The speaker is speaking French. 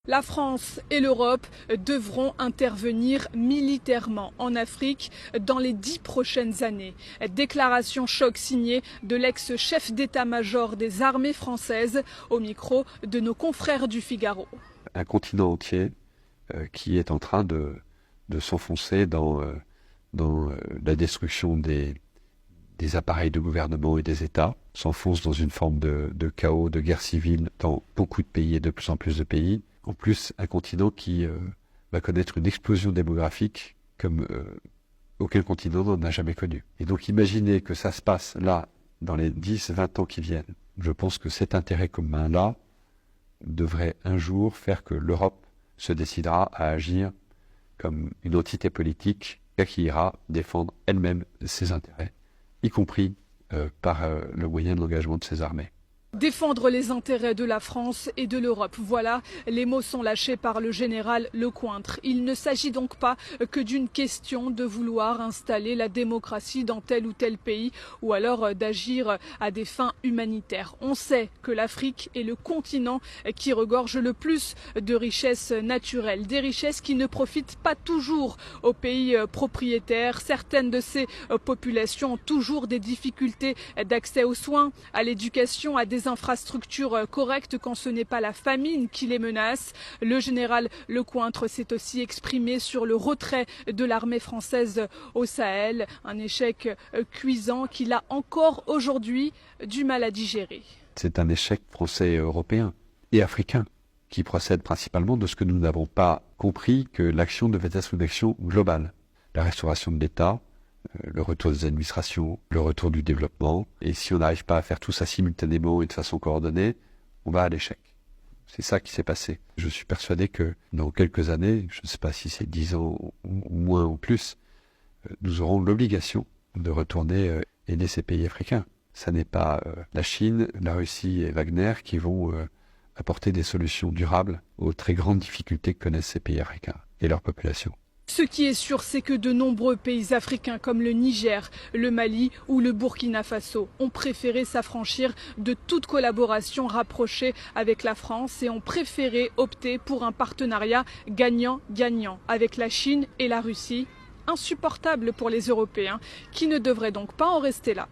La France et l'Europe devront intervenir militairement en Afrique dans les 10 prochaines années. Déclaration choc signée de l'ex-chef d'état-major des armées françaises au micro de nos confrères du Figaro. Un continent entier qui est en train de s'enfoncer dans la destruction des appareils de gouvernement et des États, s'enfonce dans une forme de chaos, de guerre civile dans beaucoup de pays et de plus en plus de pays. En plus, un continent qui va connaître une explosion démographique comme aucun continent n'en a jamais connu. Et donc imaginez que ça se passe là, dans les 10-20 ans qui viennent. Je pense que cet intérêt commun-là devrait un jour faire que l'Europe se décidera à agir comme une entité politique qui ira défendre elle-même ses intérêts, y compris par le moyen de l'engagement de ses armées. Défendre les intérêts de la France et de l'Europe. Voilà, les mots sont lâchés par le général Lecointre. Il ne s'agit donc pas que d'une question de vouloir installer la démocratie dans tel ou tel pays ou alors d'agir à des fins humanitaires. On sait que l'Afrique est le continent qui regorge le plus de richesses naturelles. Des richesses qui ne profitent pas toujours aux pays propriétaires. Certaines de ces populations ont toujours des difficultés d'accès aux soins, à l'éducation, à des infrastructures correctes quand ce n'est pas la famine qui les menace. Le général Lecointre s'est aussi exprimé sur le retrait de l'armée française au Sahel, un échec cuisant qu'il a encore aujourd'hui du mal à digérer. C'est un échec français et européen et africain qui procède principalement de ce que nous n'avons pas compris, que l'action devait être une action globale. La restauration de l'État, le retour des administrations, le retour du développement. Et si on n'arrive pas à faire tout ça simultanément et de façon coordonnée, on va à l'échec. C'est ça qui s'est passé. Je suis persuadé que dans quelques années, je ne sais pas si c'est 10 ans ou moins ou plus, nous aurons l'obligation de retourner aider ces pays africains. Ça n'est pas la Chine, la Russie et Wagner qui vont apporter des solutions durables aux très grandes difficultés que connaissent ces pays africains et leur population. Ce qui est sûr, c'est que de nombreux pays africains comme le Niger, le Mali ou le Burkina Faso ont préféré s'affranchir de toute collaboration rapprochée avec la France et ont préféré opter pour un partenariat gagnant-gagnant avec la Chine et la Russie, insupportable pour les Européens qui ne devraient donc pas en rester là.